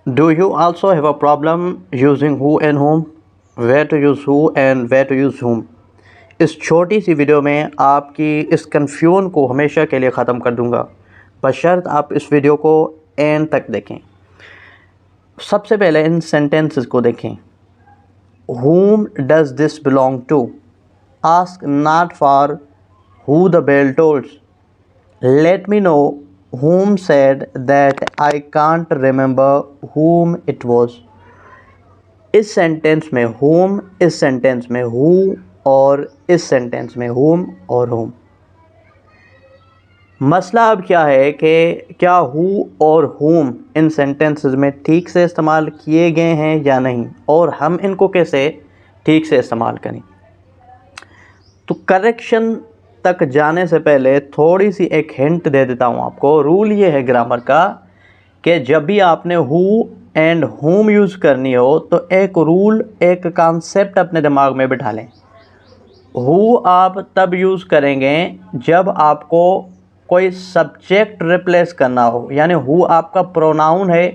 Do you also have a problem using who and whom? Where to use who and where to use whom? इस छोटी सी video में आपकी इस confusion को हमेशा के लिए ख़त्म कर दूंगा, बशर्त आप इस वीडियो को एंड तक देखें। सबसे पहले इन सेंटेंसेस को देखें। Whom does this belong to? Ask not for who the bell tolls. Let me know whom said that I can't remember whom it was. इस सेंटेंस में whom, इस सेंटेंस में who और इस सेंटेंस में whom और whom। मसला अब क्या है कि क्या who और whom इन सेंटेंसेस में ठीक से इस्तेमाल किए गए हैं या नहीं, और हम इनको कैसे ठीक से इस्तेमाल करें। तो करेक्शन तक जाने से पहले थोड़ी सी एक हिंट दे देता हूँ आपको। रूल ये है ग्रामर का कि जब भी आपने हु एंड हुम यूज़ करनी हो तो एक रूल, एक कॉन्सेप्ट अपने दिमाग में बिठा लें। हु आप तब यूज़ करेंगे जब आपको कोई सब्जेक्ट रिप्लेस करना हो, यानी हु आपका प्रोनाउन है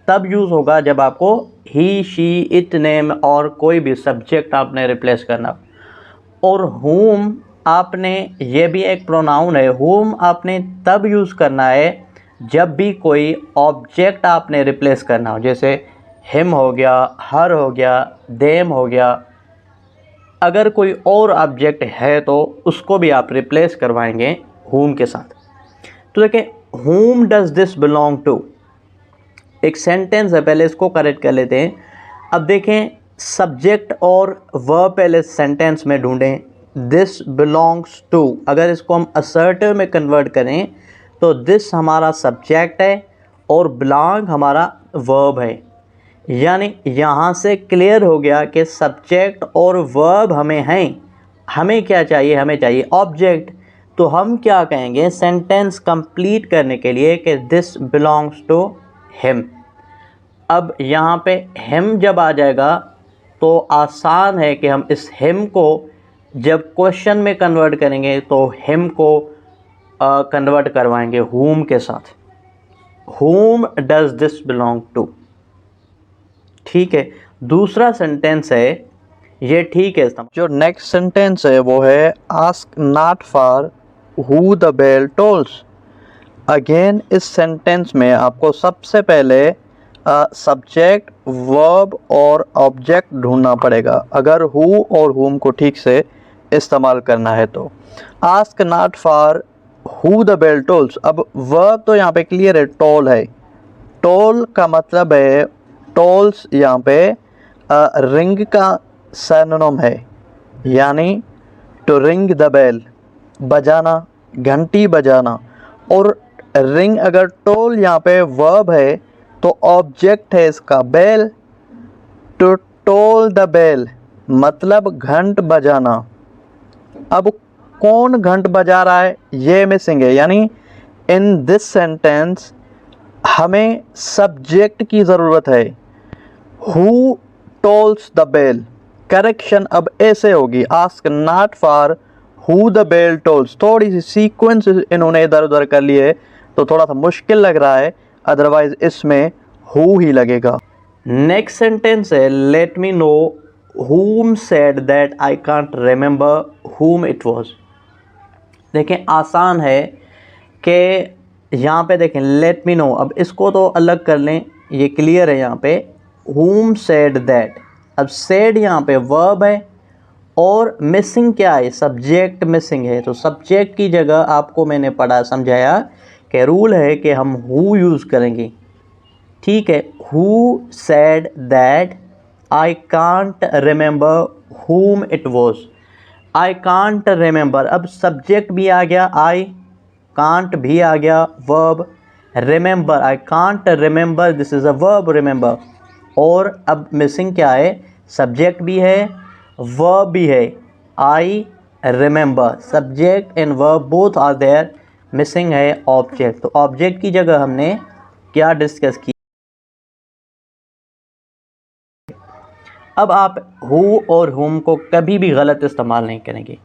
तब यूज़ होगा जब आपको ही, शी, इट, नेम और कोई भी सब्जेक्ट आपने रिप्लेस करना हो। और हुम आपने, ये भी एक प्रोनाउन है, हुम आपने तब यूज़ करना है जब भी कोई ऑब्जेक्ट आपने रिप्लेस करना हो, जैसे हिम हो गया, हर हो गया, देम हो गया। अगर कोई और ऑब्जेक्ट है तो उसको भी आप रिप्लेस करवाएंगे हुम के साथ। तो देखें, whom does this belong to एक सेंटेंस है, पहले इसको करेक्ट कर लेते हैं। अब देखें, सब्जेक्ट और वर्ब पहले सेंटेंस में ढूंढें। दिस बिलोंग्स टू, अगर इसको हम असर्टिव में कन्वर्ट करें तो दिस हमारा सब्जेक्ट है और बिलोंग हमारा वर्ब है। यानी यहाँ से क्लियर हो गया कि सब्जेक्ट और वर्ब हमें हैं। हमें क्या चाहिए? हमें चाहिए ऑब्जेक्ट। तो हम क्या कहेंगे सेंटेंस कंप्लीट करने के लिए कि दिस बिलोंग्स टू हिम। अब यहाँ पे हिम जब आ जाएगा तो आसान है कि हम इस हिम को जब क्वेश्चन में कन्वर्ट करेंगे तो हिम को कन्वर्ट करवाएंगे हुम के साथ। हुम डज दिस बिलोंग टू। ठीक है, दूसरा सेंटेंस है, ये ठीक है। जो नेक्स्ट सेंटेंस है वो है ask not for who the bell tolls. Again इस सेंटेंस में आपको सबसे पहले सब्जेक्ट, वर्ब और ऑब्जेक्ट ढूंढना पड़ेगा अगर हु और हुम को ठीक से इस्तेमाल करना है तो। Ask not for who the bell tolls. अब वर्ब तो यहाँ पे क्लियर है, टोल है। टोल का मतलब है, टोल्स यहाँ पे रिंग का सिनोनिम है, यानी टू रिंग द बेल, बजाना, घंटी बजाना। और रिंग, अगर टोल यहाँ पे वर्ब है तो ऑब्जेक्ट है इसका bell. To toll the bell मतलब घंट बजाना। अब कौन घंट बजा रहा है ये मिसिंग है, यानी इन दिस सेंटेंस हमें सब्जेक्ट की ज़रूरत है। Who tolls the bell. Correction अब ऐसे होगी, ask not for who the bell tolls. थोड़ी सी सीक्वेंस इन्होंने इधर उधर कर लिए तो थोड़ा सा मुश्किल लग रहा है, अदरवाइज इसमें हु ही लगेगा। नेक्स्ट सेंटेंस है let me know whom said that I can't remember whom it was। देखें, आसान है कि यहाँ पे देखें लेट मी नो। अब इसको तो अलग कर लें, ये क्लियर है यहाँ पे whom said that। अब said यहाँ पे वर्ब है और मिसिंग क्या है? सब्जेक्ट मिसिंग है। तो सब्जेक्ट की जगह आपको मैंने पढ़ा समझाया कि रूल है कि हम who यूज़ करेंगे। ठीक है, who said that I can't remember whom it was। I can't remember, अब सब्जेक्ट भी आ गया, I can't भी आ गया, verb remember, I can't remember, this is a verb remember। और अब मिसिंग क्या है? सब्जेक्ट भी है, verb भी है। I remember, subject and verb both are there, missing है ऑब्जेक्ट। तो ऑब्जेक्ट की जगह हमने क्या डिस्कस किया? अब आप हु और हुम को कभी भी गलत इस्तेमाल नहीं करेंगे।